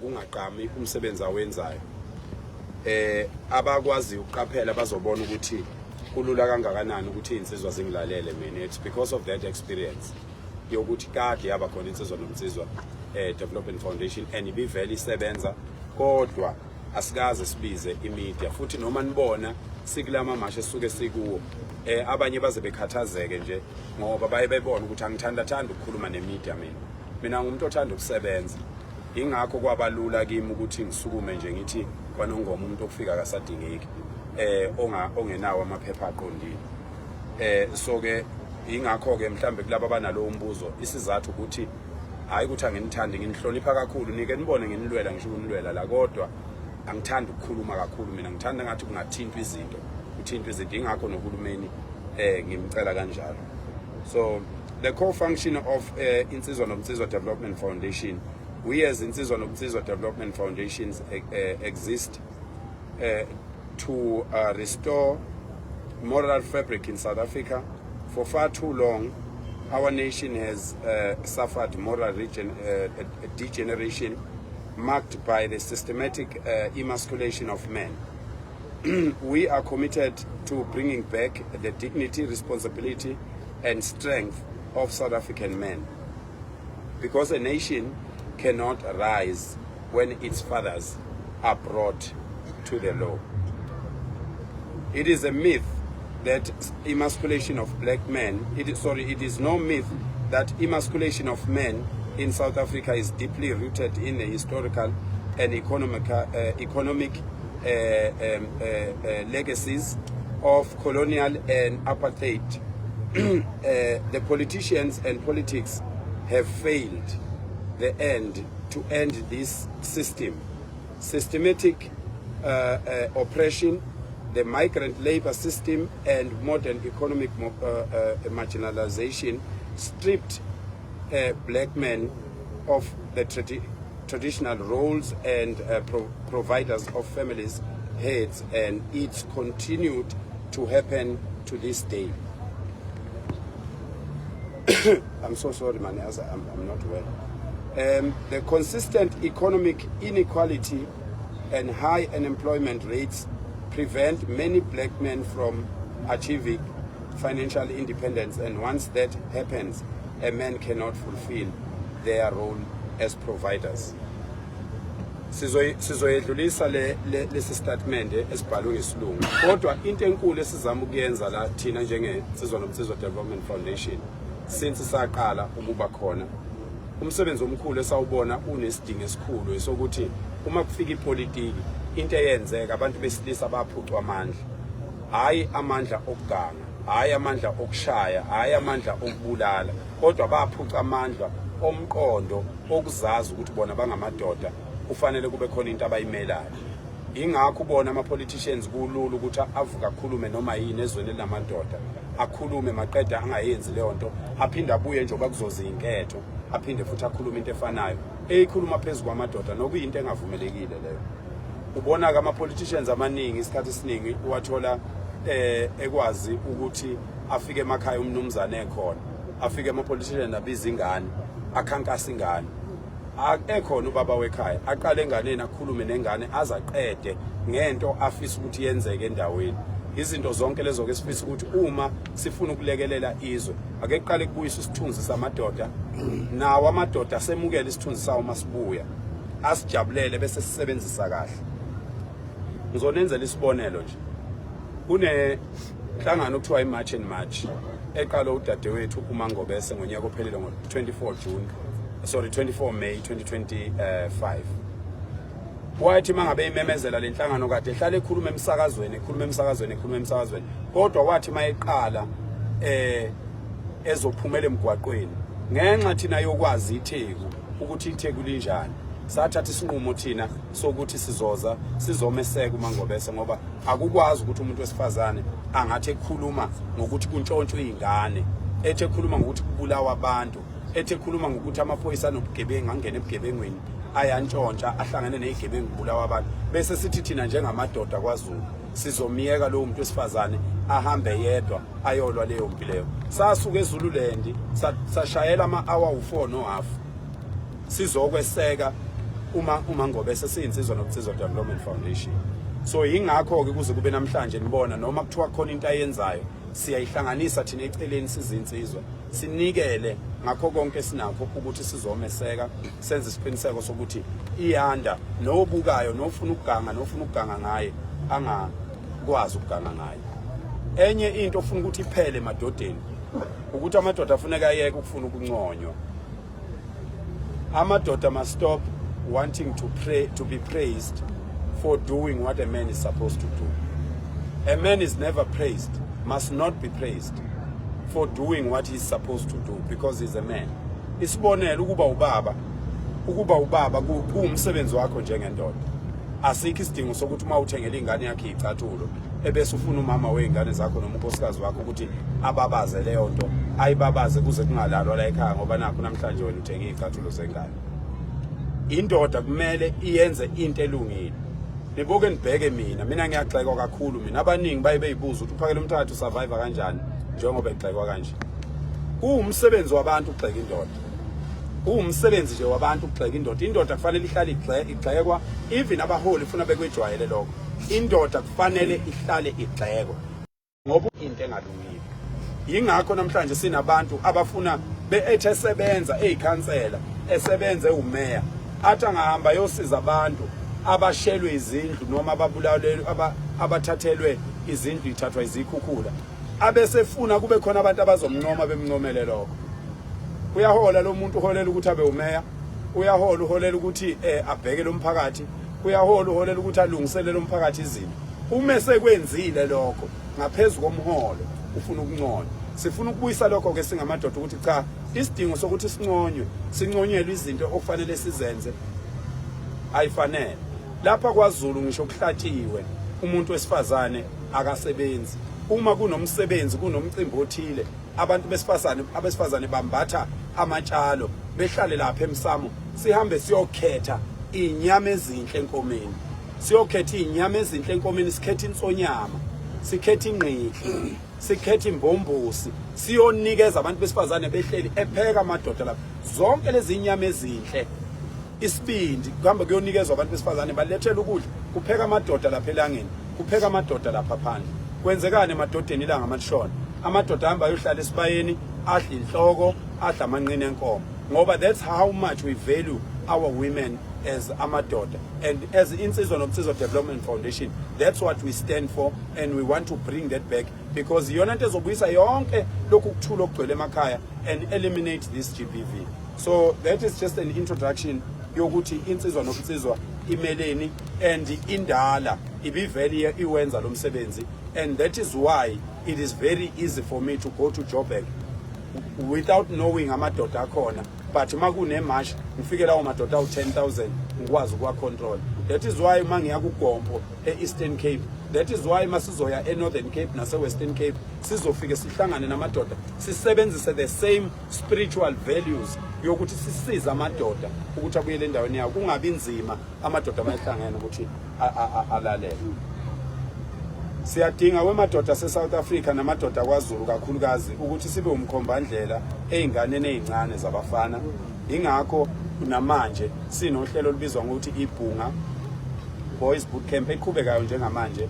kungaqami umsebenzi awenzayo abakwazi ukuqaphela bazobona ukuthi kulula kangakanani ukuthi insizwa zingilalele mina. It's because of that experience yokuthi kade yaba khona insizwa nomsizwa Development Foundation and ibivele isebenza kodwa asikaze sibize imedia futhi noma nibona sikulama mashe suke sikuwo abanye baze bekhathazeke nje ngoba baye bebona ukuthi angithanda ukukhuluma nemedia mina ngumuntu othanda ukusebenza ingakho kwabalula kimi ukuthi ngisukume nje ngithi kwanongoma umuntu okufika akasadingeki ongenawo amaphepha aqondile so ke ingakho ke mhlambe kulabo abanalo umbuzo isizathu ukuthi hayi ukuthi anginithandi nginihlonipha kakhulu nike nibone nginilwela ngisho ukunilwela la kodwa angithandi ukukhuluma kakhulu mina ngithanda ngathi kungathintwa izinto ingakho nohulumeni ngimcela kanjalo. So the core function of Insizwa Nomsizwa Development Foundation, we as Insizwa Nomsizwa Development Foundations exist to restore moral fabric in South Africa. For far too long our nation has suffered moral degeneration marked by the systematic emasculation of men. We are committed to bringing back the dignity, responsibility and strength of South African men, because a nation cannot rise when its fathers are brought to the law. It is a myth that emasculation of black men, it is no myth that emasculation of men in South Africa is deeply rooted in the historical and economic legacies of colonial and apartheid. The politicians and politics have failed to end this systematic oppression, the migrant labor system and modern economic marginalization stripped black men of the traditional roles and providers of families' heads, and it's continued to happen to this day. I'm so sorry, man, I'm not well. The consistent economic inequality and high unemployment rates prevent many black men from achieving financial independence, and once that happens, a man cannot fulfill their role as providers. Sizoyedlulisa lesi statement esibhalwe ngesilungu kodwa into enkulu esizama ukuyenza la thina njenge Insizwa Nomsizwa Development Foundation since saqala ukuba khona umsebenzi omkhulu esawubona unesidingo esikhulu esokuthi uma kufika ipolitiki into eyenzeka abantu besilisa baphucwa amandla, hayi amandla okuganga, hayi amandla okushaya, hayi amandla okubulala, kodwa baphuca amandla omqondo okuzazi ukuthi bona bangamadoda kufanele kube khona into abayimelayo. Ingakho ubona ama politicians kulula ukuthi avuka akhulume noma yini ezweni lamadoda, akhulume maqeda angayenzi leyo nto, aphinde abuye nje bakuzoza inketho, aphinde futhi akhulume into efanayo eyikhuluma phezulu kwamadoda nokuyinto engavumelekile leyo. Ubona ke ama politicians amaningi isikhathi esiningi uwathola ekwazi ukuthi afike emakhaya umnumzane ekhona, afike ama politicians abiza ingane, akhankasa ingane, ekhona ubaba wekhaya aqale enganeni akhulume nengane azaqede ngento afisa ukuthi yenzeke endaweni. Izinto zonke lezo ke sifisa ukuthi uma sifuna ukulekelela izwe ake qale kubuyisa isithunzi samadoda, nawo amadoda asemukele isithunzi sawo masibuya, asijabulele bese sisebenzisa kahle. Ngizonenzela isibonelo nje, kune nhlangano okuthiwa iMarch and March eqala udadewethu uMangobese ngonyaka ophelele ngo-24 May 2025. Wathi mangabe imemezela le nhlangano kade ehlale ekhuluma emsakazweni kodwa wathi mayeqala ezophumela emgwaqweni ngenxa thina yokwazi itheku ukuthi itheku linjani, sathatha isinqumo thina sokuthi sizomeseka uMangobese ngoba akukwazi ukuthi umuntu wesifazane angathi ekhuluma ngokuthi kuntshontshwe izingane, ethi ekhuluma ngokuthi kubulawa abantu, ethi ekhuluma ngokuthi amaphoyisa nobugebengu angene ebugebengweni ayantshontsha ahlangane nezigebengu kubulawa abantu, bese sithi thina njengamadoda kwaZulu sizomiyeka lo muntu wesifazane ahambe yedwa ayolwa leyo mpi leyo. Sasuka eZululand sashayela ama-hour u4 no half sizokweseka uma ngobe sesiyinsizwa nobunsizwa Development Foundation. So ingakho ke kuze kube namhlanje nibona noma kuthiwa khona into ayenzayo siyayihlanganisa thina eceleni sizinsizwa sinikele ngakho konke sinakho ukuthi sizomeseka senze isiqiniseko sokuthi iyanda nobukayo nofuna ukuganga ngaye angakwazi ukuganga ngaye. Enye into ofuna ukuthi iphele emadodeni ukuthi amadoda afuneka ayeke ukufuna ukunconywa. Amadoda must stop wanting to be praised for doing what a man is supposed to do. A man is never praised, must not be praised for doing what he's supposed to do because he's a man. Isibonelo ukuba ubaba kuumsebenzi wakho njengendoda. Asikho isidingo sokuthi uma uthengele ingane yakhe icathulo ebese ufuna umama weingane zakho noma unkosikazi wakho ukuthi ababaze leyo nto ayibabaze kuze kungalalwa la ekhaya ngoba nakho namhlanje wena uthenge icathulo zengane. Indoda kumele iyenze into elungile. Nibuke nibheke mina ngiyagxekwa kakhulu mina abaningi baye beyibuza ukuthi uphakele umthathu survive kanjani njengoba egxekwa kanje. Kuumsebenzi wabantu ukugxeka indoda. Umsebenzi nje wabantu ukugxeka indoda. Indoda kufanele ihlale igxekwa even abaholi ufuna bekwejwayele lokho. Indoda kufanele ihlale igxekwa ngoba into engalungile. Yingakho namhlanje sinabantu abafuna besebenza ezikhansela esebenze umeya athi angahamba yosiza abantu abashelwe izindlu noma ababulawelwe abathathelwe izindlu ithathwa izikhukhula abesefuna kube khona abantu abazomncoma bemncomele lokho. Uyahola lo muntu uholela ukuthi abe umeya, uyahola uholela ukuthi abhekele umphakathi, uyahola uholela ukuthi alungiselele umphakathi izinto. Uma sekwenzile lokho ngaphezulu komholo ufuna ukunconywa. Sifuna ukubuyisa lokho ke singamadoda ukuthi cha isidingo sokuthi sinconyelwe izinto okufanele sizenze ayifanele. Lapha kwaZulu ngisho kuhlatiwe umuntu wesifazane akasebenzi. Uma kunomsebenzi kunomcimbi othile abantu abesifazane bambatha amatshalo behlale lapha emsamo sihambe siyokhetha inyama ezinhle enkomeni. Siyokhetha inyama ezinhle enkomeni sikhetha insonyama, sikhetha ingqiki, sikhetha imbombosi, siyonikeza abantu besifazane behleli epheka amadoda lapha. Zonke lezi inyama ezinhle isibindi kuhamba kuyonikezwa abantu besifazane balethela ukudla kupheka amadoda lapha elangeni, kupheka amadoda lapha phandle. Kwenzekani emadodeni ilanga amalishona? Amadoda ahamba ayohlala esibayeni, adla inhloko, adla amanqine enkomo. Ngoba that's how much we value our women as amadoda. And as Insizwa Nobusizwa Development Foundation, that's what we stand for and we want to bring that back because yona into ezobuyisa yonke lokhu kuthula okugcwele emakhaya and eliminate this GBV. So that is just an introduction yokuthi Insizwa Nobusizwa imeleni and indala ibivele iwenza lo msebenzi, and that is why it is very easy for me to go to Joburg without knowing amadoda akhona, but makune march ngifike lawo madoda u10,000 ngikwazi ukwa control. That is why mangiya kuGompo eEastern Cape, that is why masizoya eNorthern Cape naseWestern Cape sizofike sihlangane namadoda sisebenzise the same spiritual values yokuthi sisiza amadoda ukuthi abuyele endaweni yawo kungabi nzima amadoda amahlangene ukuthi alalele. Siyadinga wemadoda seSouth Africa namadoda kwaZulu kakhulukazi ukuthi sibe umkhombandlela einganeni ezincane zabafana. Ingakho namanje sinohlelo olubizwa ngokuthi iBhunga Boys Bootcamp eqhubekayo njengamanje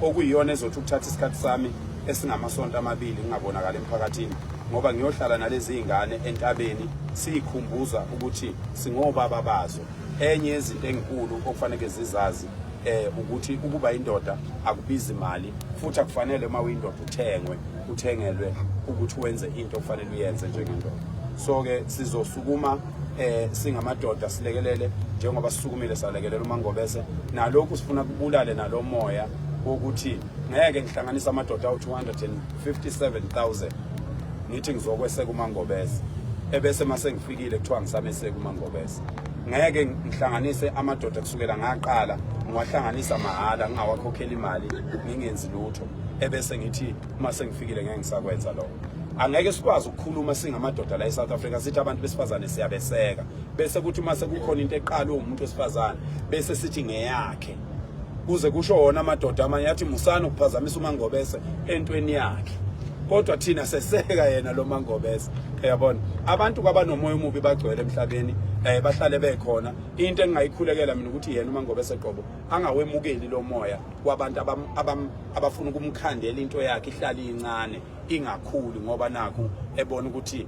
okuyiyona ezothi ukuthatha isikhathi sami esingamasonto amabili ngingabonakala emphakathini ngoba ngiyohlala nalezi izingane entabeni sikhumbuza ukuthi singobaba bazo. Enye yezinto ezinkulu okufanele zizazi ukuthi ukuba indoda akubizi imali futhi akufanele uma uyindoda uthengelwe ukuthi wenze into okufanele uyenze njengendoda. So ke sizosukuma singamadoda silekelele njengoba sisukumile salekelela uMangobese nalokhu sifuna kubulale nalomoya ukuthi ngeke ngihlanganisa amadoda awu257,000 ngithi ngizokweseka uMangobese ebese mase ngifikile kuthiwa ngisameseka uMangobese. Ngeke ngihlanganise amadoda kusukela ngaqala ngiwahlanganisa mahala ngingawakhokhela imali ngingenzi lutho ebese ngithi mase ngifikile ngeke ngisakwenza lokho. Angeke sikwazi ukukhuluma singamadoda la eSouth Africa sithi abantu besifazane siyabeseka bese kuthi mase kukhona into eqala umuntu wesifazane bese sithi ngeyakhe kuze kusho wona amadoda amanye yathi musana ukuphazamisa uMangobese entweni yakhe. kodwa thina seseka yena lo Mangobese uyabona abantu kwabanomoya omubi bagcwele emhlabeni bahlale bekhona into engayikhulekela mina ukuthi yena uMangobese Qobo angawemukeli lo moya kwabantu abafuna ukumkhandela into yakhe ihlali incane ingakhulu ngoba nakho bebona ukuthi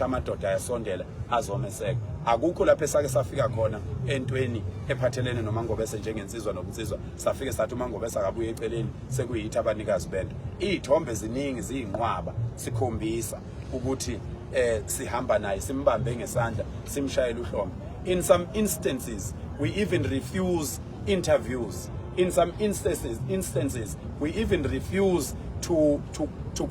amadoda ayasondela azomeseka akukho lapho esake safika khona entweni ephathelene noMangobese njengensizwa nobunsizwa safike sathi uMangobese akabuye eceleni sekuyitha abanikazi bento izithombe ziningi ziyinqwaba sikhombisa ukuthi sihamba naye simbambe ngesandla simshayela uhlombe in some instances we even refuse interviews in some instances we even refuse to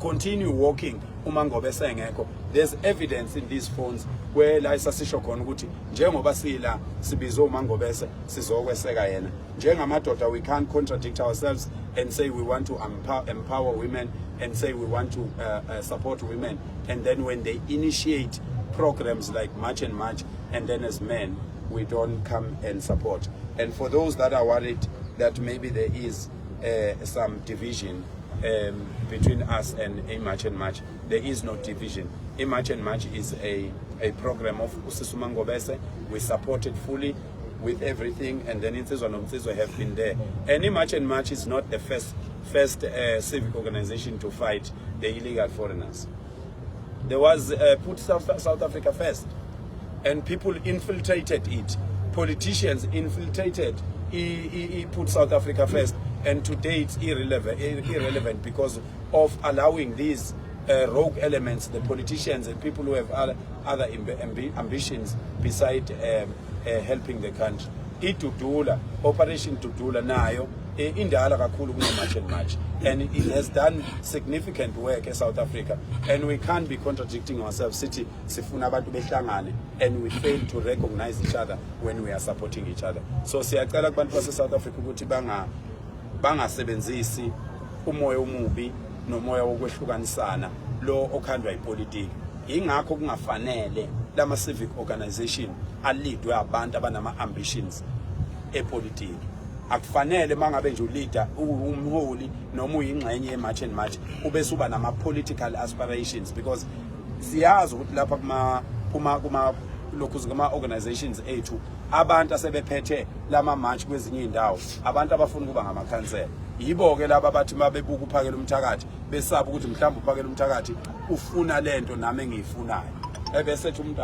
continue walking uMangobese engekho. There's evidence in these phones where la isasisho khona ukuthi njengoba sila sibizo uMangobese sizokweseka yena njengamadoda we can't contradict ourselves and say we want to empower women and say we want to support women and then when they initiate programs like March and March and then as men we don't come and support. And for those that are worried that maybe there is some division between us and March and March, there is no division. March and March is a program of Usisi Mangobese. We support it fully with everything, and then Insizwa Nomnsizwa have been there. And March and March is not the first civic organization to fight the illegal foreigners. There was Put South Africa First, and people infiltrated it. Politicians infiltrated Put South Africa First, and today it's irrelevant because of allowing these rogue elements, the politicians and people who have other ambitions beside helping the country. Itudula, Operation Tudula nayo indala kakhulu kuno March and March, and it has done significant work in South Africa, and we can't be contradicting ourselves sithi sifuna abantu behlangane and we fail to recognize each other when we are supporting each other. So siyacela kubantu base South Africa ukuthi bangasebenzisi umoya omubi nomoya wokwehlukanisana lo okhandwa ipolitiki. Ingakho kungafanele lama civic organization alidwe abantu abanama ambitions epolitiki. Akufanele mangabe nje uleader umholi noma uyingxenye yeMarch and March ubese uba nama political aspirations, because siyazi ukuthi lapha kuma lokhu kuma organizations ethu abantu asebephethe lama march kwezinye indawo abantu abafuna kuba ngamakhansela yibo ke laba bathi mabebuka uphakela umthakathi besaba ukuthi mhlawumbe uphakela umthakathi ufuna lento nami engiyifunayo ebese ethi umuntu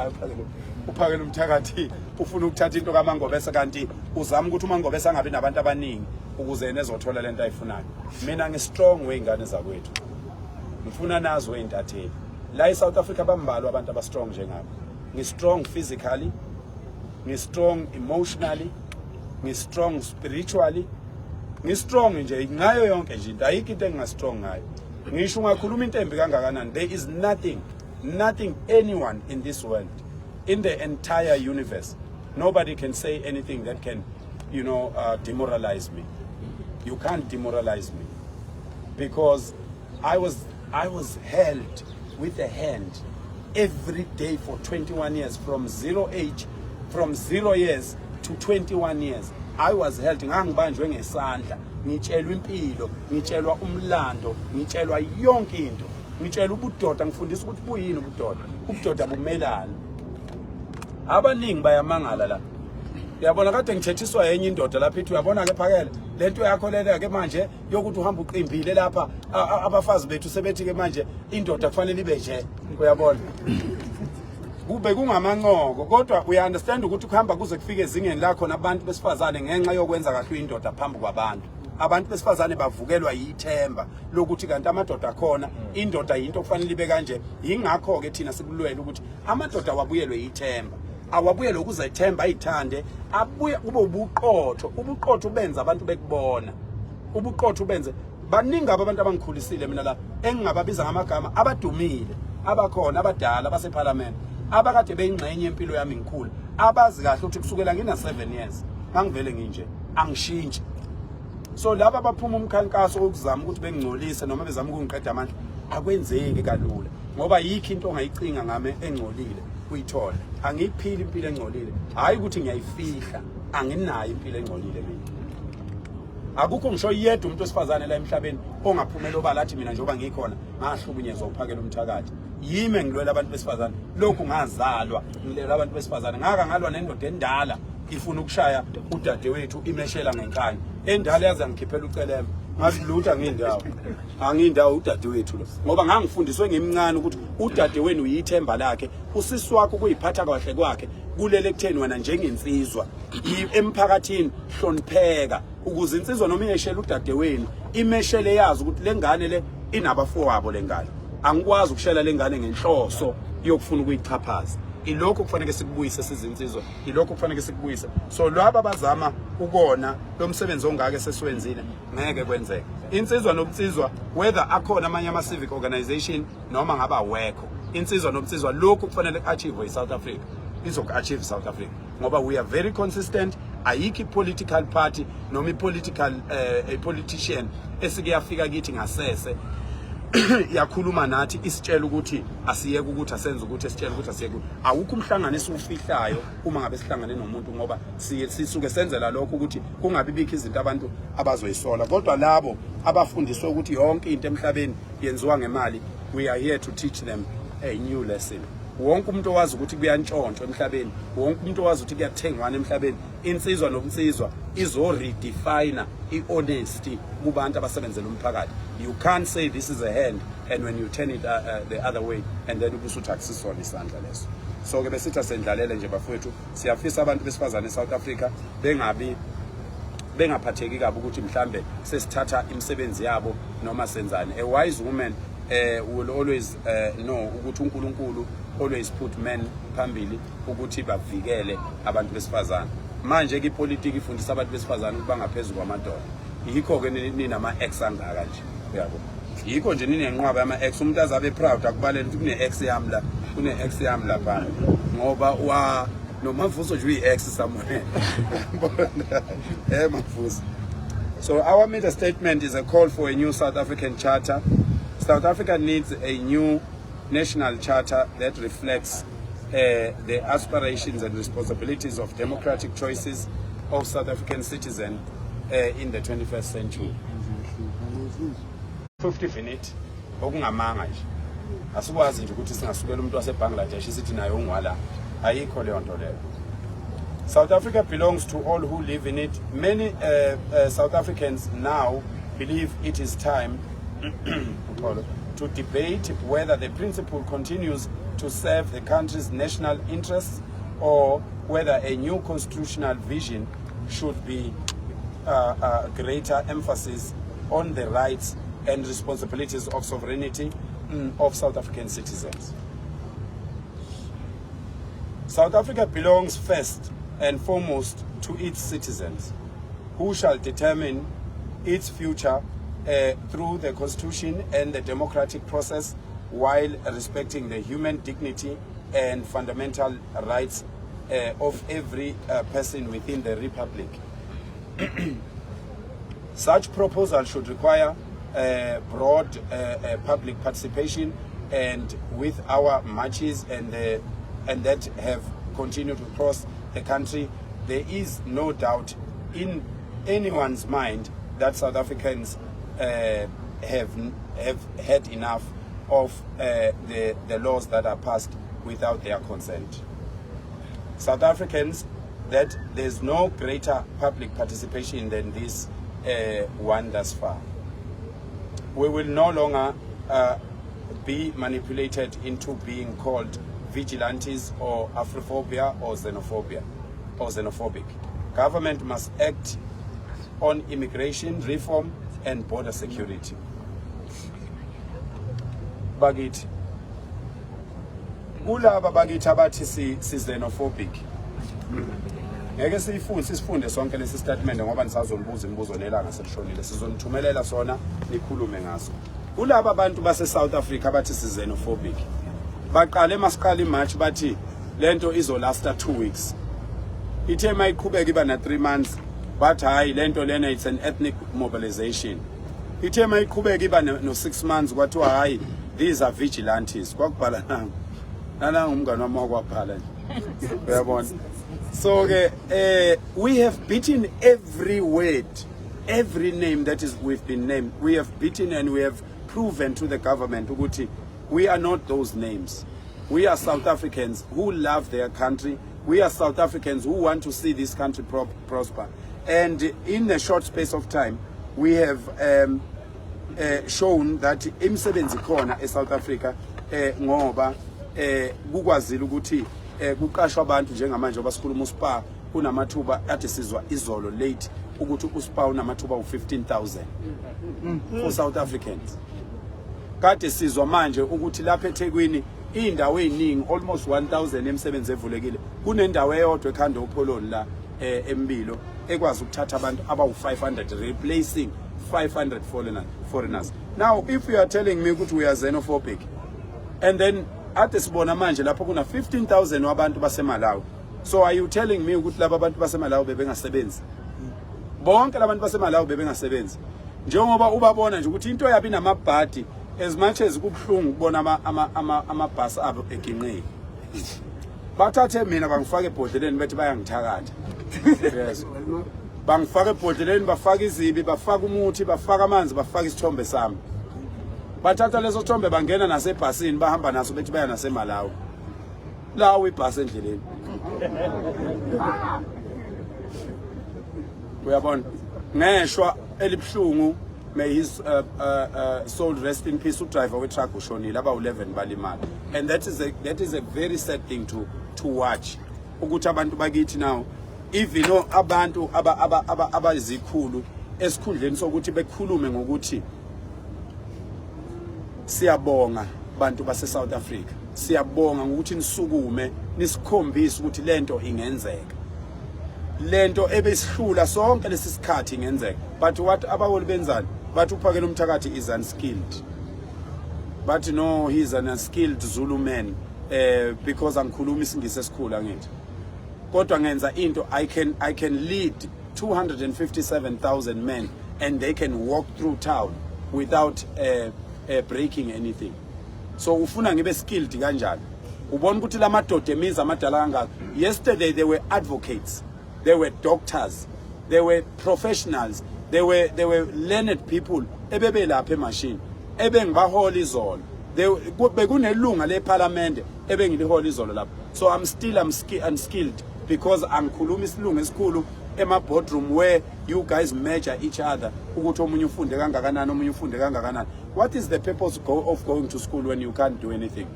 uphakela umthakathi ufuna ukuthatha into kaMangobese kanti uzama ukuthi uMangobese angabi nabantu abaningi ukuze yena ezothola lento ayifunayo. Mina ngistrong weingane zakwethu ngifuna nazo weintatheli la eSouth Africa bambalwa abantu abastrong njengabo. Ngi-strong physically, ngi-strong emotionally, ngi-strong spiritually, ngi-strong nje ngayo yonke nje into ayikho into enginga-strong ngayo. Ngisho ungakhuluma into embi kangakanani, there is nothing anyone in this world, in the entire universe, nobody can say anything that can, demoralize me. You can't demoralize me because I was held with a hand every day for 21 years, from 0 years to 21 years. I was held ngangibanjwe ngesandla, ngitshelwa impilo, ngitshelwa umlando, ngitshelwa yonke into, ngitshelwa ubudoda, ngifundisa ukuthi buyini ubudoda bumelana. Abaningi bayamangala la. Uyabona kade ngithethiswa yenye indoda lapha ithi uyabona ke phakela lento yakho lele ke manje yokuthi uhamba uqimbile lapha abafazi bethu sebethi ke manje indoda kufanele ibe nje uyabona kube kungamanqoko kodwa uya understand ukuthi ukuhamba kuze kufike ezingeni lakho nabantu besifazane ngenxa yokwenza kahle indoda phambi kwabantu. Abantu besifazane bavukelwa yithemba lokuthi kanti amadoda khona indoda into kufanele ibe kanje. Ingakho ke thina sikulwela ukuthi amadoda wabuyelwe yithemba, awabuyele ukuzethemba ayithande, abuye kube ubuqotho benza abantu bekubona, ubuqotho benze baningi abantu abangikhulisile mina la engingababiza ngamagama abadumile abakhona abadala baseParliament abakade beyingxenye empilo yami ngikhulu abazi kahle ukuthi kusukela ngina 7 years ngangivele nginje angishintshi. So laba baphuma umkhankaso ukuzama ukuthi bengingcolise noma bezama ukungiqeda amandla akwenzeki kalula ngoba yikho into ongayicinga ngame engcolile uyithola. Angiyiphili impilo engcolile, hayi ukuthi ngiyayifihla, anginayo impilo engcolile mina. akukho ngisho yedwa umuntu osifazane la emhlabeni ongaphumela obala athi mina njengoba ngikhona ngahlukunyezwa uphakela umthakathi yime ngilwela abantu besifazane lokhu ngazalwa ngilela abantu besifazane ngaka ngalwa nendoda endala ifuna ukushaya udadewethu imeshela ngenkani endala yaze ngikhiphela ucelema ngathi lutha ngindawo angindawo udadewethu lo ngoba ngangifundiswe ngimncane ukuthi udadewenu uyithemba lakhe usisi wakho kuyiphatha kahle kwakhe kulele kutheni wena njengensizwa emphakathini hlonipheka ukuze insizwa noma iyeshela udadewenu imeshele yazi ukuthi lengane le inabafowabo lengane angikwazi ukushela lengane ngenhloso yokufuna ukuyichaphaza ilokho kufanele sikubuyise sizinsizwa ilokho kufanele sikubuyise so laba bazama ukona lo msebenzi ongake sesiwenzile ngeke kwenzeke insizwa nobunsizwa whether akhona amanye ama civic organization noma ngaba wekho insizwa nobunsizwa lokho kufanele achieve eSouth Africa izoku-achieve South Africa ngoba we are very consistent ayikho political party noma political a politician esike yafika kithi ngasese yakhuluma nathi isitshela ukuthi asiyeke ukuthi asenze ukuthi esitshela ukuthi asiyeke awukho umhlanganiso ufihlayo uma ngabe sihlangane nomuntu ngoba sisuke senzela lokho ukuthi kungabi bikho izinto abantu abazoyisola kodwa labo abafundiswe ukuthi yonke into emhlabeni yenziwa ngemali we are here to teach them a new lesson wonke umuntu owazi ukuthi kuyantshontshwa emhlabeni wonke umuntu owazi ukuthi kuyathengwana emhlabeni insizwa nobunsizwa izo redefine i-honesty kubantu abasebenzela umphakathi you can't say this is a hand and when you turn it the other way and then ubusuthi akusisona isandla leso so ke besithi asendlalele nje bafowethu siyafisa abantu besifazane eSouth Africa bengaphatheki kabi ukuthi mhlambe sesithatha imisebenzi yabo noma senzani a wise woman will always know ukuthi uNkulunkulu always put men phambili ukuthi bavikele abantu besifazane manje ke ipolitiki ifundisa abantu besifazane ukuba ngaphezulu kwamadoda yikho ke ninama ex angaka nje uyabo yikho nje ninenqwaba yama ex umuntu azabe proud akubaleni ukuthi kune ex yami la kune ex yami lapha ngoba wa nomavuso nje uyi-ex somewhere mavuso. So our media statement is a call for a new South African charter. South Africa needs a new national charter that reflects the aspirations and responsibilities of democratic choices of South African citizens in the 21st century. 50 minutes okungamanga nje asikwazi nje ukuthi singasukela umuntu waseBangladesh isithi naye ungwala ayikho leyo nto leyo. South Africa belongs to all who live in it. Many South Africans now believe it is time to debate whether the principle continues to serve the country's national interests or whether a new constitutional vision should be greater emphasis on the rights and responsibilities of sovereignty of South African citizens. South Africa belongs first and foremost to its citizens, who shall determine its future through the Constitution and the democratic process while respecting the human dignity and fundamental rights of every person within the Republic. Such proposal should require broad public participation, and with our marches and that have continued across the country, there is no doubt in anyone's mind that South Africans have had enough of the laws that are passed without their consent. South Africans, that there's no greater public participation than this one thus far. We will no longer be manipulated into being called vigilantes or Afrophobia or xenophobic. Government must act on immigration reform and border security. Bakithi kulaba bakithi abathi si xenophobic ngeke sifunde sonke lesi statement ngoba nisazombuza imibuzo lelanga selishonile sizonithumelela sona nikhulume ngaso. Kulaba abantu base South Africa abathi si xenophobic baqale masiqala imarch bathi lento izolasta 2 weeks ithe mayiqhubeka iba na 3 months but hayi lento lena it's an ethnic mobilization. Ithe mayiqhubeka iba no 6 months kwathiwa hayi these are vigilantes kwakubhala nana umngane wami wakwabhala uyabona. So we have beaten every word every name that is we've been named, we have beaten and we have proven to the government ukuthi we are not those names. We are South Africans who love their country. We are South Africans who want to see this country prosper. And in a short space of time, we have shown that imsebenzi khona eSouth Africa ngoba kukwazile ukuthi kuqashwa abantu njengamanje obasikhuluma uSpa kunamathuba ade sizwa izolo late ukuthi uSpa unamathuba u15,000 for South Africans. Kade sizwa manje ukuthi lapha eThekwini indawo eziningi almost 1,000 emsebenzi evulekile. Kunendawo eyodwa ekhanda uPoloni la eMbilo ekwazi ukuthatha abantu abawu500 replacing 500 foreigners. Now if you are telling me ukuthi we are xenophobic and then ade sibona manje lapho kuna 15,000 wabantu baseMalawi, so are you telling me ukuthi laba abantu baseMalawi bebengasebenzi? Bonke labantu baseMalawi bebengasebenzi njengoba ubabona nje ukuthi into yabi namabhadi as much as kubhlungu ukubona amabhasi abo eginqile. Bathathe mina bangifaka ebhodleleni bethi bayangithakatha. Yes. Bangifaka ebhodleleni bafaka izibi bafaka umuthi bafaka amanzi bafaka isithombe sami. Bathatha leso sithombe bangena nasebhasini bahamba naso bethi baya naseMalawi. Lawo ibhasi endleleni. Uyabona ngeshwa elibhlungu. May his soul rest in peace. Driver we truck ushonile aba 11 balimala, and that is a very sad thing to watch. Ukuthi abantu bakithi now even abantu abazikhulu esikhundleni sokuthi bekhulume ngokuthi siyabonga bantu base South Africa, siyabonga ngokuthi nisukume nisikhombisa ukuthi lento ingenzeka, lento ebesihlula sonke lesisikhathi ingenzeka. But what abawoli benzani bathi uphakela umthakathi is unskilled, but no, he's an unskilled Zulu man because angikhuluma isingisi esikhulu angithi. Kodwa ngenza into, I can lead 257,000 men and they can walk through town without breaking anything. So ufuna ngibe skilled kanjani? Ubona ukuthi lamadoda emiza amadala kangaka. Yesterday they were advocates, they were doctors, they were professionals, they were learned people ebebelapha emachine ebengibahola izolo. Bekunelunga leParliament ebengilihola izolo lapho. So I'm still unskilled because angikhuluma isilungu esikhulu ema boardroom where you guys measure each other ukuthi omunye ufunde kangakanani omunye ufunde kangakanani. What is the purpose of going to school when you can't do anything?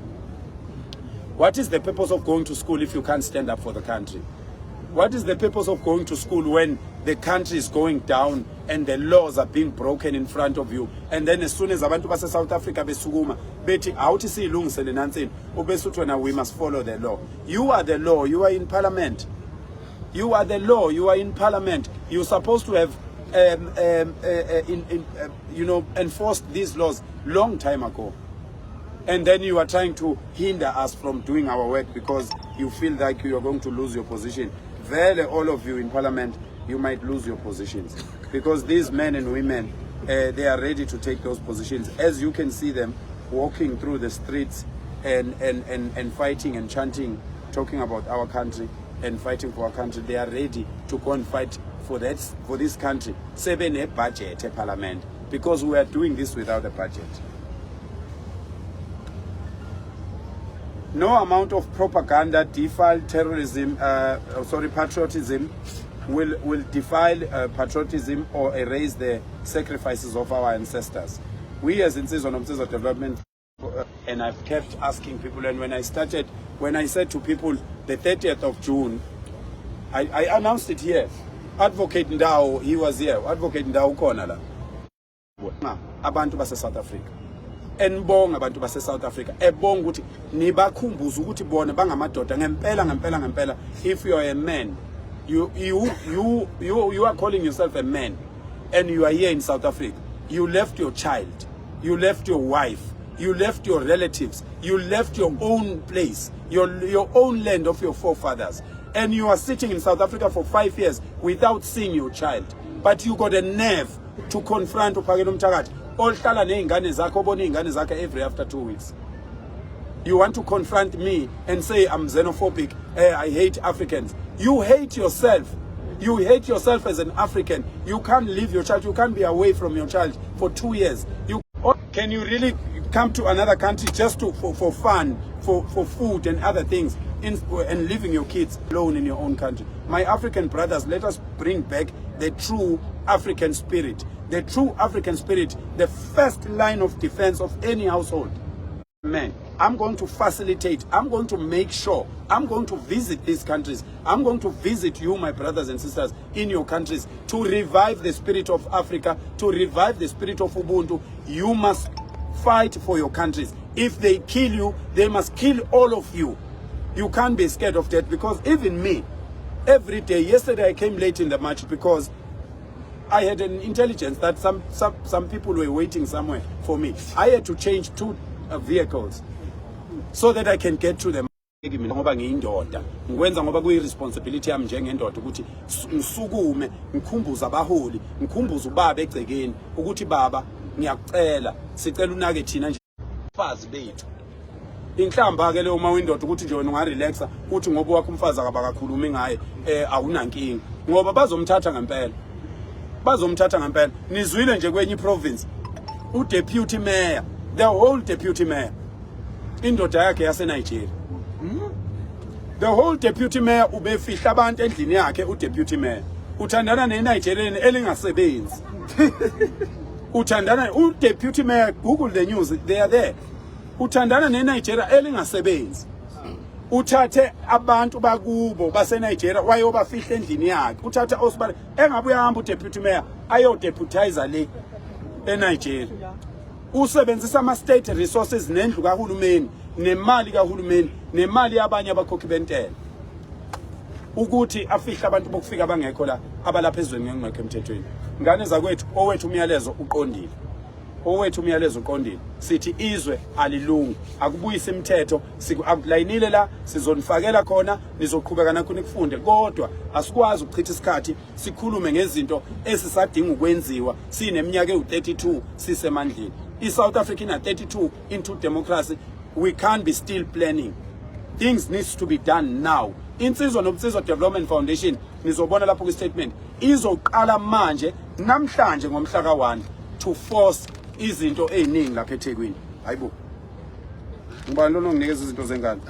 What is the purpose of going to school if you can't stand up for the country? What is the purpose of going to school when the country is going down and the laws are being broken in front of you? And then as soon as abantu base South Africa besukuma bethi awuthi silungisele nansini ubesuthu na we must follow the law. You are the law, you are in parliament. You are the law, you are in parliament. You're supposed to have enforced these laws long time ago. And then you are trying to hinder us from doing our work because you feel like you are going to lose your position. Very, all of you in parliament, you might lose your positions because these men and women, they are ready to take those positions. As you can see them walking through the streets and fighting and chanting, talking about our country and fighting for our country. They are ready to go and fight for this country. Sebe ne budget a parliament because we are doing this without a budget. No amount of propaganda defile terrorism, patriotism will defile patriotism or erase the sacrifices of our ancestors. We as Insizwa Nomsizwa Development, and I've kept asking people, and when I said to people the 30th of June, I announced it here. Advocate Ndao, he was here. Advocate Ndao khona la. Abantu base South Africa. Enbonga abantu base South Africa ebonga ukuthi nibakhumbuza ukuthi bona bangamadoda ngempela if you are a man, you are calling yourself a man and you are here in South Africa, you left your child, you left your wife, you left your relatives, you left your own place, your own land of your forefathers, and you are sitting in South Africa for 5 years without seeing your child, but you got a nerve to confront uphakela umthakathi ohlala neingane zakho obona ingane zakhe every after 2 weeks. You want to confront me and say I'm xenophobic, I hate Africans. You hate yourself. You hate yourself as an African. You can't leave your child. You can't be away from your child for 2 years. Can you really come to another country just for fun, for food and other things, and leaving your kids alone in your own country? My African brothers, let us bring back the true African spirit. The true African spirit, the first line of defense of any household. Man, I'm going to facilitate, I'm going to make sure, I'm going to visit these countries, I'm going to visit you, my brothers and sisters, in your countries, to revive the spirit of Africa, to revive the spirit of Ubuntu. You must fight for your countries. If they kill you, they must kill all of you. You can't be scared of that, because even me, every day, yesterday I came late in the march because I had an intelligence that some people were waiting somewhere for me. I had to change 2 vehicles so that I can get to them. Ngoba ngiyindoda ngikwenza ngoba kuyi-responsibility yami njengendoda ukuthi ngisukume ngikhumbuze abaholi, ngikhumbuze ubaba egcekeni ukuthi baba ngiyakucela sicela unake thina nje bafazi bethu. Inhlamba ke leyo uma uyindoda ukuthi nje wena ungarelaxa uthi ngoba wakho umfazi akabakakhulumi ngaye awunankinga, ngoba bazomthatha ngempela. Bazomthatha ngempela. Nizwile nje kwenye province u-deputy mayor, the whole deputy mayor indoda yakhe yase-Nigeria. The whole deputy mayor ubefihla abantu endlini yakhe. U-deputy mayor uthandana ne-Nigerian elingasebenzi. Uthandana u-deputy mayor, Google the news, they are there. Uthandana ne-Nigeria elingasebenzi. Uthathe abantu bakubo base-Nigeria wayobafihla endlini yakhe. Uthathe osibale engabe uyahamba u-deputy mayor ayodeputizer le e-Nigeria. Usebenzisa ama-state resources nendlu kahulumeni, nemali kahulumeni, nemali yabanye abakhokhi bentela, ukuthi afihle abantu bokufika abangekho la abalapha ezweni ngengekho emthethweni. Ngane zakwethu, owethu umyalezo uqondile. Owethu umyalezo uqondile. Sithi izwe alilungu, akubuyisa imithetho, akulayinile la, sizonifakela khona, nizoqhubeka nakho nifunde. Kodwa asikwazi ukuchitha isikhathi sikhulume ngezinto esisadinga ukwenziwa sineminyaka ewu-32 sisemandleni. I-South Africa ina 32 into democracy. We can't be still planning. Things needs to be done now. Insizwa Nobusizwa Development Foundation, nizobona lapho kwi-statement, izoqala manje namhlanje ngomhla ka-1 to force izinto eziningi lapha eThekwini. Hayibo. Ngubani lo nonginikeza izinto zengane?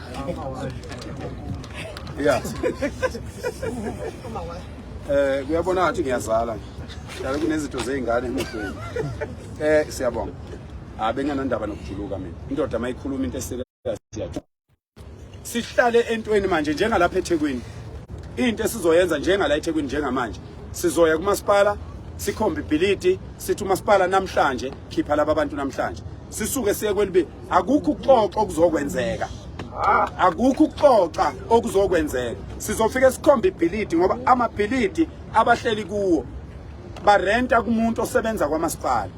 Yeah. Kuyabona ngathi ngiyazala. Dala kunezinto zezingane emuhlweni. Siyabonga. Benganandaba nokujuluka mina. Indoda mayikhuluma into esele siyathu. Sihlale entweni manje njengalapha eThekwini. Into esizoyenza njengala eThekwini njengamanje. Sizoya kumasipala, sikhombe ibhilidi, sithi umasipala namhlanje khipha laba abantu namhlanje. Sisuke siye kwelibe, akukho ukuxoxa okuzokwenzeka. Akukho ukuxoxa okuzokwenzeka. Sizofika sikhombe ibhilidi ngoba amabhilidi abahleli kuwo barenta kumuntu osebenza kwamasipala.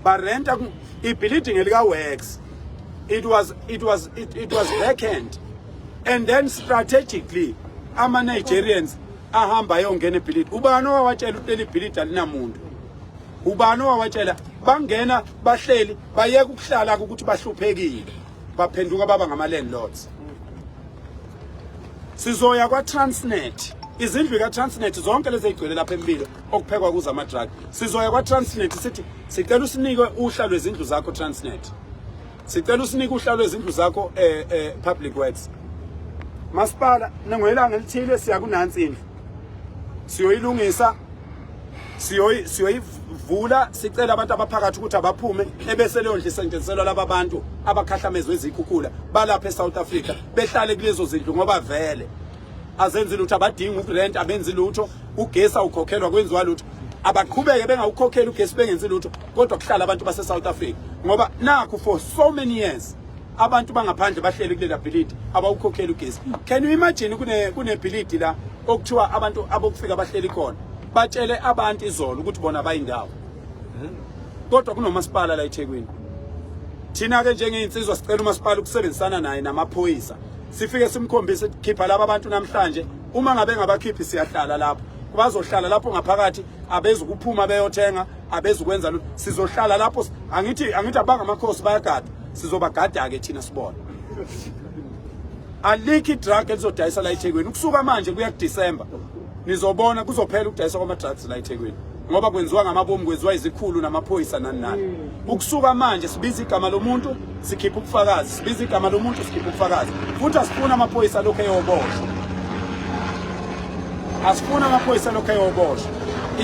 Barenta ibhilidi ngelika works. It was vacant, and then strategically ama-Nigerians ahamba yongena ebhilidi. Ubani owawatshela ukuthi ibhilidi alinamuntu? Ubani owawatshela bangena bahleli bayeka ukuhlala ukuthi bahluphekile baphenduka baba ngama-landlords? Sizoya kwa-Transnet, izindlu ka-Transnet zonke lezi ezigcwele lapha empilo okuphekwa kuzo ama-drug. Sizoya kwa-Transnet sithi sicela usinike uhla lwezindlu zakho Transnet. Sicela usinike uhla lwezindlu zakho Public Works. Masipala ngelanga elithile siya kunansi indlu. Siyoyilungisa, siyoyivula, sicela abantu abaphakathi ukuthi abaphume, ebese leyo ndlu isentenziselwa laba bantu abakhahlamezwe izikhukhula balapha eSouth Africa behlale kulezo zindlu ngoba vele azenzi lutho, abadinga ukurent, abenzi lutho, ugesi awukhokhelwa, kwenziwa lutho. Abaqhubeke bengawukhokhela ugesi bengenzi lutho, kodwa kuhlala abantu base South Africa ngoba nakho for so many years abantu bangaphandle bahleli kulela bhilidi abawukhokhela ugesi. Can you imagine kune bhilidi la okuthiwa abantu abokufika bahleli khona batshele abantu izolo ukuthi bona bayindawo, kodwa kunomasipala la eThekwini. Thina ke njengeinsizwa sicela umasipala ukusebenzisana naye namaphoyisa, sifike simkhombise khipha laba abantu namhlanje. Uma ngabe ngabakhiphi siyahlala lapho, bazohlala lapho ngaphakathi, abeza ukuphuma beyothenga, abeza ukwenza lutho. Sizohlala lapho, angithi abangamakhosi bayagada, sizobagada ke thina sibona. Alikho drug elizodayisa la eThekwini ukusuka manje kuya kuDisemba. nizobona kuzophela ukudayiswa kwama-drugs la eThekwini ngoba kwenziwa ngamabomu kwenziwa izikhulu namaphoyisa nani ukusuka manje sibiza igama lomuntu sikhipha ubufakazi sibiza igama lomuntu sikhipha ubufakazi futhi asifuna amaphoyisa lokho eyoboshwa asifuna amaphoyisa lokho eyoboshwa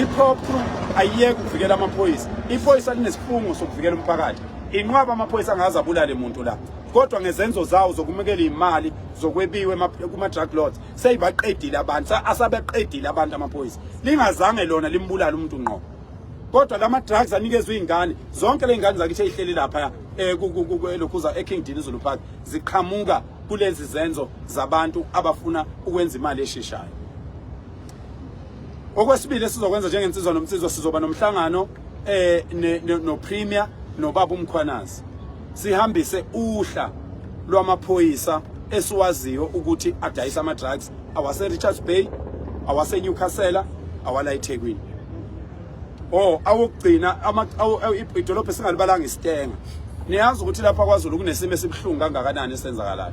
iphophu ayiyeke ukuvikela amaphoyisa iphoyisa linesifungo sokuvikela umphakathi inqwaba amaphoyisa angazabulala umuntu la kodwa ngezenzo zawo zokumekela imali zokwebiwe kuma-drug lords seyibaqedile abantu asabeqedile abantu amaphoyisa lingazange lona limbulala umuntu ngqo kodwa lama-drugs anikezwe iy'ngane zonke le ngane zakithi ey'hleli lapha lokhuza eKing Dinizulu Park ziqhamuka kulezi zenzo zabantu abafuna ukwenza imali esheshayo. Okwesibili esizokwenza njengensizwa nomnsizwa sizoba nomhlangano no-Premier nobaba uMkhwanazi sihambise uhla lwamaphoyisa esiwaziyo ukuthi adayisa ama-drugs awase Richards Bay awase Newcastle awala eThekwini awokugcina idolobha esingalibalanga isitenga niyazi ukuthi lapha kwaZulu kunesimo esibuhlungu kangakanani esenzakalayo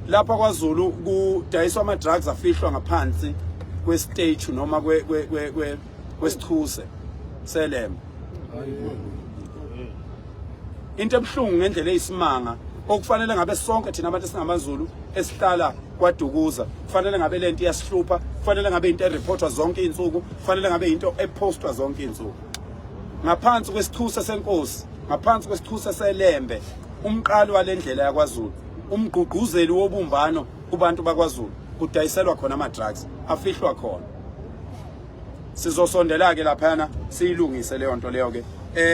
lapha kwaZulu kudayiswa ama-drugs afihlwa ngaphansi kwestage noma kwesithuse selembe into ebuhlungu ngendlela eyisimanga okufanele ngabe sonke thina abantu esingamaZulu esihlala kwaDukuza kufanele ngabe lento iyasihlupha kufanele ngabe into ereportwa zonke insuku kufanele ngabe into epostwa zonke insuku ngaphansi kwesithuse senkosi ngaphansi kwesithuse selembe umqali walendlela yakwaZulu umgqugquzeli wobumbano kubantu bakwaZulu kudayiselwa khona ama-drugs afihlwa khona sizosondela ke laphana siyilungise leyo nto leyo ke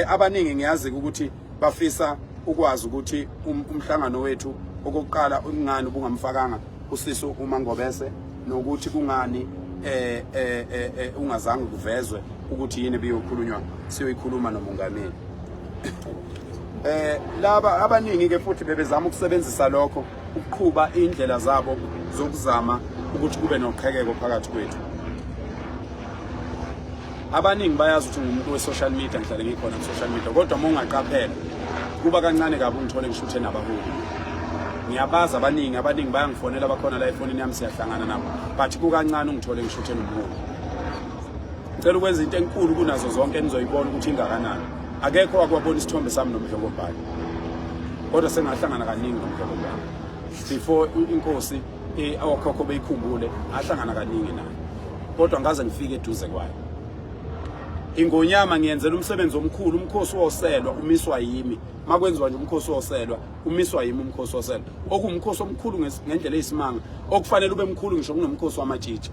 abaningi ngiyazi ukuthi bafisa ukwazi ukuthi umhlangano wethu okokuqala ungani ubungamfakanga usiso uMangobese nokuthi kungani ungazange kuvezwe ukuthi yini beyokhulunywa siyoyikhuluma nomongameli laba abaningi ke futhi bebezama ukusebenzisa lokho ukuqhuba indlela zabo zokuzama ukuthi kube noqhekeko phakathi kwethu abaningi bayazi ukuthi ngumuntu we-social media ngihlale ngikhona ku-social media kodwa uma ungaqaphela kuba kancane kabi ungithole ngishuthe nabaholi ngiyabaza abaningi bayangifonela bakhona la efonini yami siyahlangana nabo but kukancane ungithole ngishuthe nomholi ngicela ukwenza into enkulu kunazo zonke enizoyibona ukuthi ingakanani akekho wakwabona isithombe sami nomhlokobhali kodwa sengahlangana kaningi nomhlokobhali before inkosi awakhokho beyikhumbule ahlangana kaningi naye kodwa ngaze ngifike eduze kwayo ingonyama ngiyenzela umsebenzi omkhulu umkhosi woselwa umiswa yimi makwenziwa nje umkhosi woselwa umiswa yimi umkhosi woselwa okumkhosi omkhulu ngendlela eyisimanga okufanele ube mkhulu ngisho kunomkhosi wamatshitshi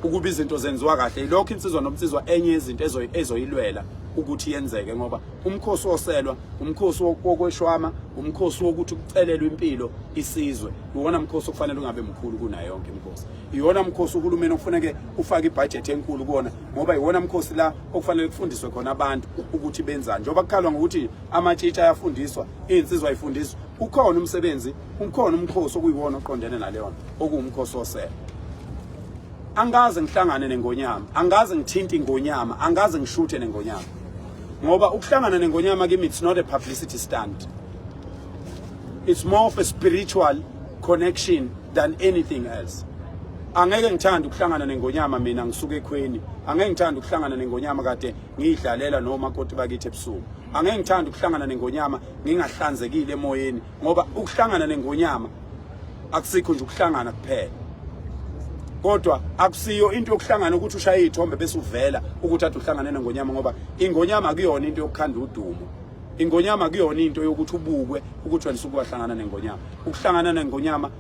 ukuba izinto zenziwa kahle ilokho insizwa nomnsizwa enye izinto ezoyilwela ukuthi yenzeke ngoba umkhosi woselwa umkhosi wokweshwama umkhosi wokuthi kucelelwe impilo isizwe iwona mkhosi okufanele ungabe mkhulu kunayo yonke imikhosi iwona mkhosi uhulumeni okufanele ufake ibudget enkulu kuona ngoba iwona mkhosi la okufanele kufundiswe khona abantu ukuthi benzani njengoba kukhalwa ngokuthi amatshitshi ayafundiswa insizwa ayifundiswa ukhona umsebenzi ukhona umkhosi okuyiwona oqondene naleyo okuwumkhosi woselwa angaze ngihlangane nengonyama angaze ngithinta ingonyama angaze ngishuthe nengonyama ngoba ukuhlangana nengonyama kimi it's not a publicity stunt it's more of a spiritual connection than anything else angeke ngithanda ukuhlangana nengonyama mina ngisuka ekhweni angeke ngithanda ukuhlangana nengonyama kade ngiyidlalela noma kodwa bakithi ebusuku angeke ngithanda ukuhlangana nengonyama ngingahlanzekile emoyeni ngoba ukuhlangana nengonyama akusikho nje ukuhlangana kuphela kodwa akusiyo into yokuhlangana ukuthi ushaye izithombe bese uvela ukuthi athi uhlangane nengonyama ngoba ingonyama akuyona into yokukhanda udumo ingonyama akuyona into yokuthi ubukwe ukuthi wena usukuhlangana nengonyama ukuhlangana nengonyama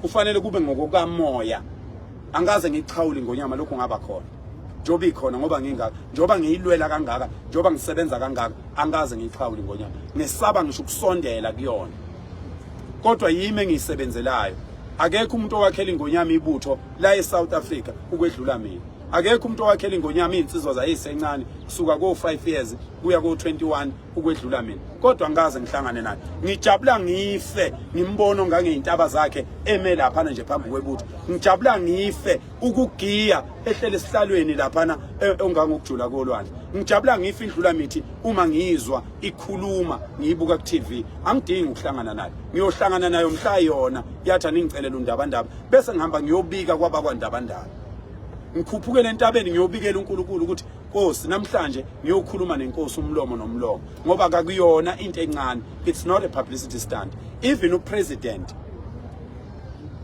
kufanele kube ngokukamoya angaze ngichawule ingonyama lokho ngaba khona njoba ikhona ngoba njoba ngiyilwela kangaka njoba ngisebenza kangaka angaze ngichawule ingonyama ngesaba ngisho ukusondela kuyona kodwa yimi engiyisebenzelayo akekho umuntu owakhela ingonyama ibutho la eSouth Africa ukwedlula mina akekho umuntu owakhela ingonyama insizwa zayisencane kusuka ko5 years kuya ko21 ukwedlula mina kodwa ngaze ngihlangane naye ngijabula ngife ngimbono ngangeyintaba zakhe eme lapha nje phambi kwebutho ngijabula ngife ukugiya ehlele esihlalweni lapha ongangokujula kolwandle ngijabula ngifa indlula mithi uma ngizwa ikhuluma ngiyibuka ku TV angidingi ukuhlangana nayo ngiyohlangana nayo mhla yona yathi aningicelela undabandaba bese ngihamba ngiyobika kwabakwandabandaba ngikhuphukele entabeni ngiyobikela uNkulunkulu ukuthi Nkosi namhlanje ngiyokhuluma nenkosi umlomo nomlomo ngoba akuyona into encane it's not a publicity stunt even upresident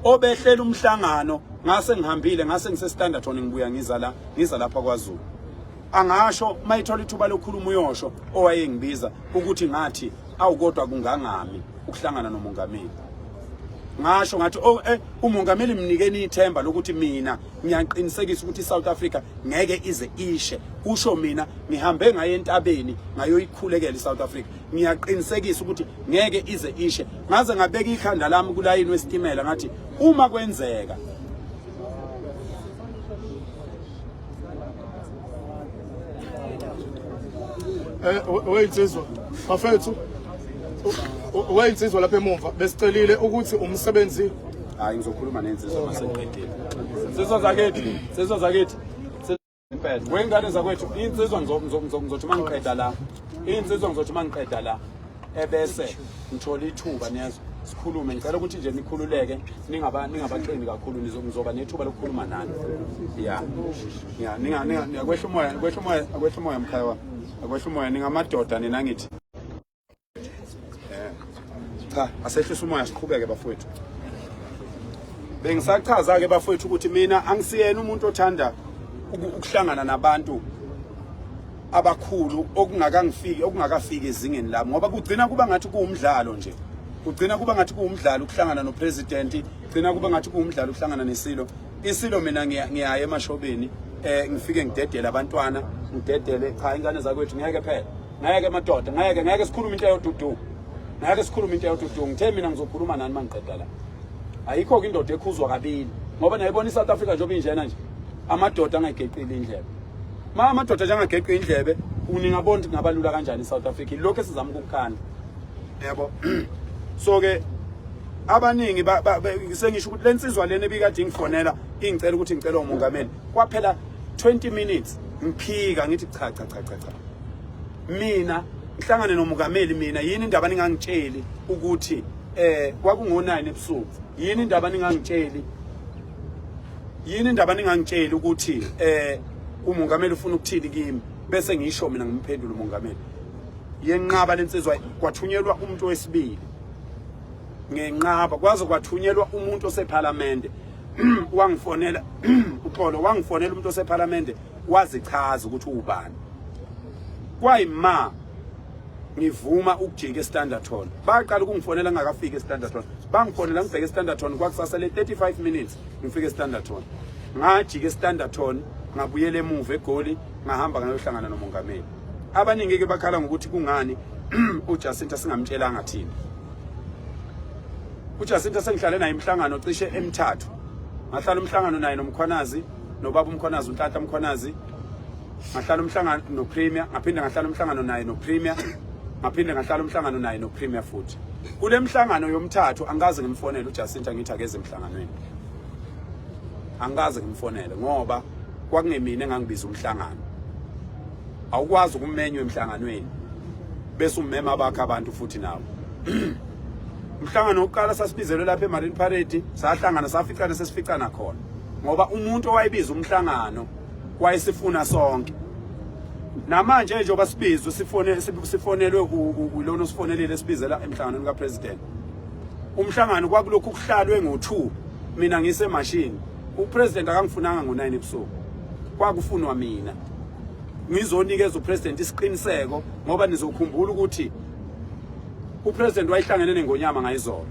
obehlela umhlangano ngase ngihambile ngase ngise Standerton ngibuya ngiza lapha kwaZulu angasho mayithola ithuba lokukhuluma uyosho owayengibiza ukuthi ngathi awukodwa kungangami ukuhlangana nomongameli ngasho ngathi umongameli mnikeni ithemba lokuthi mina ngiyaqinisekisa ukuthi iSouth Africa ngeke ize ishe kusho mina ngihambe ngaye entabeni ngayoyikhulekela iSouth Africa ngiyaqinisekisa ukuthi ngeke ize ishe ngaze ngabeka ikhanda lami kulayini wesitimela ngathi uma kwenzeka wayitsizwa bafethu wayitsizwa lapha emuva besicelile ukuthi umsebenzi hayi ngizokhuluma nensizwa masengiqedile sizwe zakithi impela wengane zakwethu insizwa ngizothi mangiqeda la insizwa ngizothi mangiqeda la ebese ngithola ithuba niyazwa sikhulume ngicela ukuthi nje nikhululeke ningabaqini kakhulu nizoba nethuba lokukhuluma nani akwehla umoya mkhaya wami akwehla umoya ningamadoda nina ngithi cha asehlisa umoya siqhubeke bafowethu bengisachaza ke bafowethu ukuthi mina angisiyena umuntu othanda ukuhlangana nabantu abakhulu okungakafiki ezingeni lami ngoba kugcina kuba ngathi kuumdlalo nje kugcina kuba ngathi kuumdlalo ukuhlangana nopresident kugcina kuba ngathi kuumdlalo ukuhlangana isilo mina ngiyaye emashobeni ngifike ngidedele abantwana ngidedele cha ingane zakwethu ngeke phela ngeke madoda ngeke sikhuluma into yodudu ngeke sikhuluma into yodudu ngithe mina ngizokhuluma nani mangiqeda la ayikho ke indoda ekhuzwa kabili ngoba nayibona iSouth Africa njengoba injena nje amadoda angageqile indlebe amadoda nje angageqile indlebe uningabona ukuthi ngabalula kanjani iSouth Africa lokho esizama ukukhanda yabo so ke abaningi sengisho ukuthi lensizwa lena ebikade ngifonela ingicela ukuthi ngicela umongameli kwaphela 20 minutes ngiphika ngithi cha mina ngihlangane nomongameli mina yini indaba ningangitsheli ukuthi kwakungo9 ebusuku yini indaba ningangitsheli ukuthi umongameli ufuna ukuthini kimi bese ngisho mina ngimphendula umongameli yenqaba lensizwa kwathunyelwa umuntu wesibili ngenqaba kwaze kwathunyelwa umuntu oseParliament wangifonela uxolo wangifonela umuntu oseParliament wazichaza ukuthi ubani kwayima ngivuma ukujika eStanderton baqala ukungifonela ngakafika eStanderton bangifonela ngibheke eStanderton kwakusasa le 35 minutes ngifike eStanderton ngajika eStanderton ngabuyela emuva eGoli ngahamba ngayohlangana nomongameli abaningi ke bakhala ngokuthi kungani uJacinta singamtshelanga thina uJacinta sengihlale naye imhlangano cishe emithathu ngahlala umhlangano naye nomkhwanazi nobaba umkhwanazi uNtata umkhwanazi ngahlala umhlangano noPremier ngaphinde ngahlala umhlangano naye noPremier ngaphinde ngahlala umhlangano naye noPremier futhi kule mhlangano yomthathu angaze ngimfonele uJacinta ngithi akeze emhlanganweni angaze ngimfonele ngoba kwakungemina engangibiza umhlangano awukwazi ukumenywa emhlanganweni bese ummema bakhe abantu futhi nawo umhlangano oqala sasibizelwe lapha eMarine Parade sahlangana saficana sesificana khona ngoba umuntu owayebiza umhlangano wayesifuna sonke namanje njengoba sibizwe sifonelwe ulona osifonelile sibizela emhlanganweni kaPresident umhlangano kwakulokhu kuhlalwe ngo2 mina ngisemashini uPresident akangifunanga ngo9 ebusuku kwakufunwa mina ngizonikeza uPresident isiqiniseko ngoba nizokhumbula ukuthi uPresident wayihlangene neNgonyama ngayizolo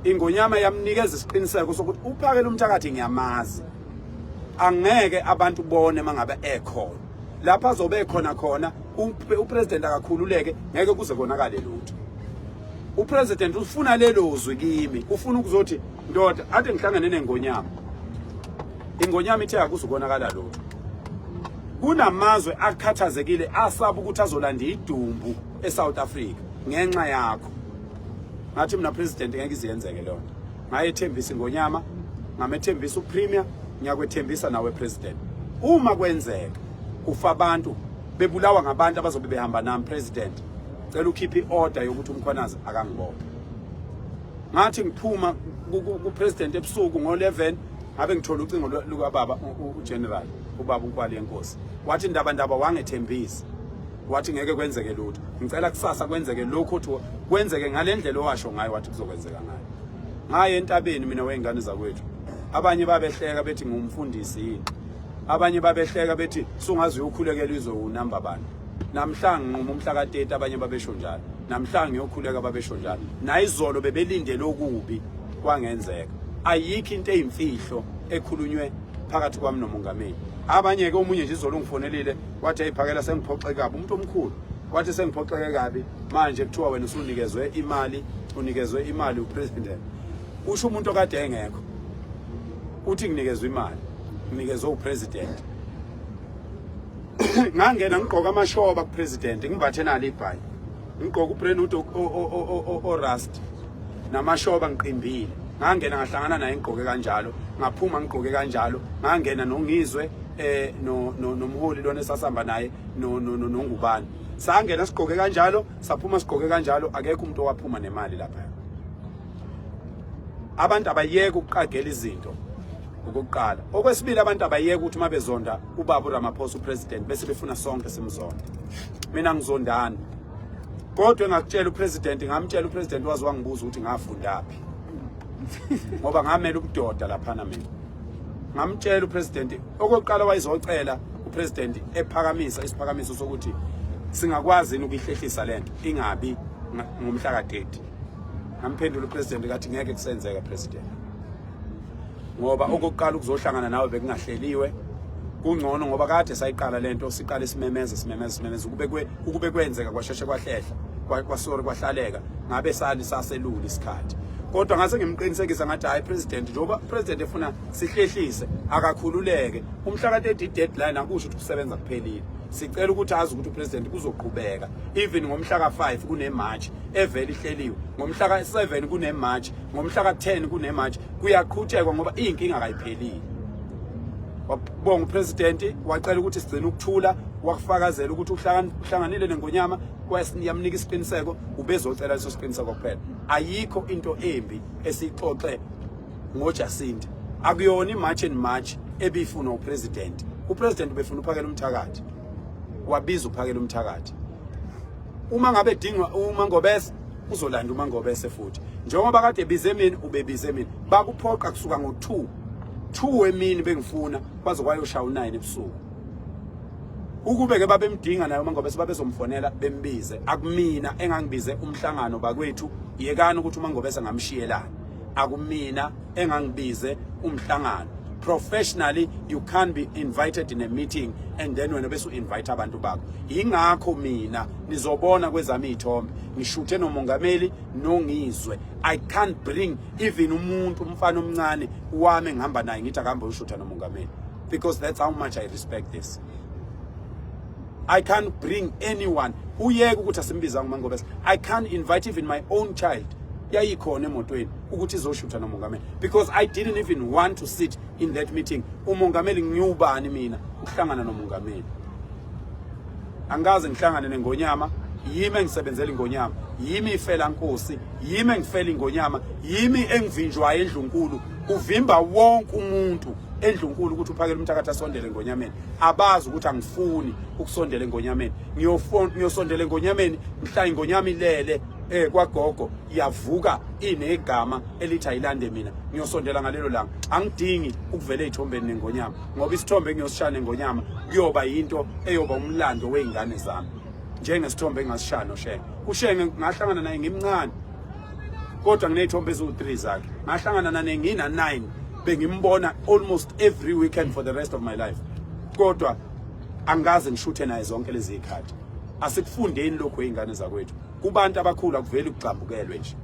iNgonyama yamnikeza isiqiniseko sokuthi uphakele umthakathi ngiyamazi angeke abantu bone mangabe ekhona lapha azobe khona uPresident akakhululeke ngeke kuze konakale lutho uPresident ufuna lelozwi kimi ufuna ukuzothi ndoda ade ngihlangane neNgonyama iNgonyama ithe akuzukonakala lutho kunamazwe akhathazekile asaba ukuthi azolanda idumbu eSouth Africa ngenxa yakho ngathi mina President ngeke iziyenzeke lona ngayethembisa iNgonyama ngamethembisa uPremier ngiyakwethembisa nawe President uma kwenzeka kufa abantu bebulawa ngabantu abazobe behamba nami president cela ukhiphe iorder yokuthi umkhwanazi akangibophe ngathi ngiphuma ku president ebusuku ngo11 ngabe ngithola ucingo luka baba ugeneral ubaba uNkwali yenkosi wathi ndaba wangethembisa wathi ngeke kwenzeke lutho ngicela kusasa kwenzeke lokho uthi kwenzeke ngalendlela owasho ngayo wathi kuzokwenzeka ngayo ngaye entabeni mina wengane zakwethu abanye babehleka bethi ngumfundisi yini abanye babehleka bethi sungazi uyokhulekela izo unamba bani namhlanje nquma umhla ka30 abanye babesho njalo namhlanje ngiyokhuleka babesho njalo nayizolo bebelindele okubi kwangenzeka ayikho into eyimfihlo ekhulunywe phakathi kwami nomongameli abanye ke omunye nje izolo ngifonelile wathi ayiphakela sengiphoxeke kabi umuntu omkhulu wathi sengiphoxeke kabi manje kuthiwa wena unikezwe imali upresident usho umuntu okade engekho uthi nginikezwe imali nginikezwe upresident ngangena ngigqoka amashoba kupresident ngimbathe nalo ibhayi ngigqoka uprenuto o rust namashoba ngiqimbile ngangena ngahlangana naye ngigqoke kanjalo ngaphuma ngigqoke kanjalo ngangena nongizwe nomholi lona esasihamba naye nongubani sangena sigqoke kanjalo saphuma sigqoke kanjalo akekho umuntu owaphuma nemali lapha abantu abayeke ukuqagela izinto ukuqala okwesibili abantu abayeke ukuthi mabezonda ubaba uRamaphosa upresident bese befuna sonke simzonda mina ngizondana kodwa ngakutshela upresident ngamtshela upresident wazi wangibuza ukuthi ngafundaphi ngoba ngamela ubudoda lapha na mina ngamtshela upresident okokuqala wayizocela upresident ephakamisa isiphakamiso sokuthi singakwazi ukuyihlehlisa lento ingabi ngomhla ka30 ngamphendula upresident kathi ngeke kusenzeka president ngoba okokuqala ukuzohlangana nawe bekungahleliwe kungcono ngoba kade sayiqala lento siqala isimemeza ukube kwenzeka kwasheshe kwahlehla kwahlaleka ngabe saselula isikhathi kodwa ngase ngimqinisekisa ngathi hayi president njoba president efuna sihlehlise akakhululeke umhla ka30 deadline akusho ukuthi kusebenza kuphelile sicela ukuthi azi ukuthi upresident kuzoqhubeka even ngomhla ka5 kune march evele ihleliwe ngomhla ka7 kune march ngomhla ka10 kune march kuyaqhutshekwa ngoba inkinga akayiphelile wabonga upresident wacela ukuthi sigcine ukuthula wakufakazela ukuthi uhlanganile neNgonyama kwasiyamnika isiqiniseko ubezocela leso siqiniseko kuphela ayikho into embi esixoxe ngoJacinta akuyona imarch and march ebifuna upresident befuna uphakela umthakathi wabiza uphakela umthakathi uma ngabe dinga uMangobese uzolanda uMangobese futhi njengoba kade bize mina ubebize mina bakuphoqa kusuka ngo2 emini bengifuna kwaze kwayoshaya u9 ebusuku ukube ke babemdinga nayo uMangobese babezomfonela bembize akumina engangibize umhlangano bakwethu yekani ukuthi uMangobese ngamshiyelana akumina engangibize umhlangano professionally you can't be invited in a meeting and then wena bese invite abantu bakho ingakho mina nizobona kwezami izithombe ngishuthe nomongameli nongizwe I can't bring even umuntu umfana omncane wami ngihamba naye ngithi akahamba ushutha nomongameli because that's how much I respect this. I can't bring anyone uyeke ukuthi asimbiza ngoMangobese. I can't invite even my own child yayikhona emotweni ukuthi izoshutha nomongameli because I didn't even want to sit in that meeting. Umongameli ngiyubani mina ukuhlangana nomongameli. Angaze ngihlangane neNgonyama, yimi engisebenzela iNgonyama, yimi ifela Nkosi, yimi engifela iNgonyama, yimi engivinjwayo eNdlunkulu, uvimba wonke umuntu eNdlunkulu ukuthi uphakele umthakathi asondele eNgonyameni. Abazi ukuthi angifuni ukusondela eNgonyameni. Ngiyosondela eNgonyameni mhla iNgonyama ilele kwagogo yavuka inegama elithi ayilande mina. Ngiyosondela ngalelo langa. Angidingi ukuvela ezithombeni neNgonyama ngoba isithombe engiyosishaya neNgonyama kuyoba yinto eyoba umlando weingane zami. Njengesithombe engasishaya noShenge. uShenge ngahlangana naye ngimncane. Kodwa nginezithombe ezu3 zakhe. Ngahlangana naye ngina 9. Bengimbona almost every weekend for the rest of my life. Kodwa angaze ngishuthe naye zonke lezi izikhathi. Asikufundeni lokho eingane zakwethu. Kubantu abakhulu akuveli ukuxambukelwe nje.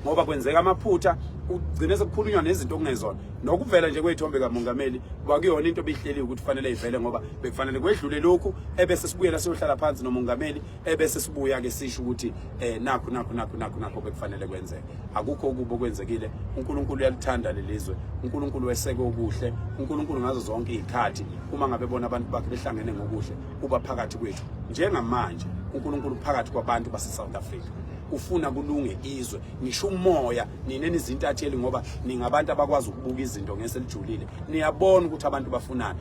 Ngoba kwenzeka amaphutha ugcine sekukhulunywa nezinto okungezona nokuvela nje kweyithombe kamongameli kwakuyona into ebihleli ukuthi kufanele ivele ngoba bekufanele kwedlule lokhu ebese sibuyela siyohlala phansi nomongameli ebese sibuya ke sisho ukuthi nakho bekufanele kwenzeke akukho ukubo kwenzekile uNkulunkulu uyalithanda lelizwe uNkulunkulu weseke okuhle uNkulunkulu ngazo zonke izikhathi uma ngabe bona abantu bakhe behlangene ngokuhle uba phakathi kwethu njengamanje uNkulunkulu phakathi kwabantu base South Africa ufuna kulunge izwe ngisho umoya nineni izintatheli ngoba ningabantu abakwazi ukubuka izinto ngeselijulile niyabona ukuthi abantu bafunana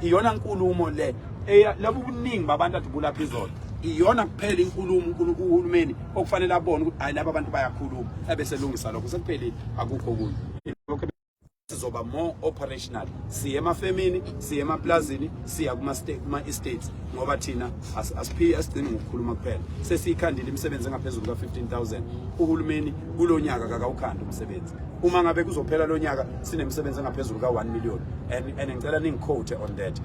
iyona nkulumo le labo buningi babantu athubula phezolo iyona kuphela inkulumo uhulumeni okufanele abone ukuthi hayi laba abantu bayakhuluma ebeselungisa lokho sekuphelile akukho kunye sizoba more operational siye emafemini siye emaplazini siya kuma estates ngoba thina asiphi asigcina ngokukhuluma kuphela sesiyikhandile imisebenzi engaphezulu ka15,000 uhulumeni kulonyaka akawukhanda umsebenzi uma ngabe kuzophela lonyaka sinemisebenzi engaphezulu ka1 million and ngicela ningiquote on that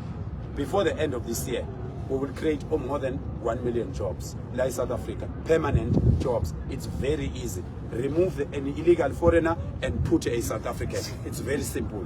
before the end of this year we will create more than 1 million jobs like South Africa permanent jobs it's very easy remove an illegal foreigner and put a South African it's very simple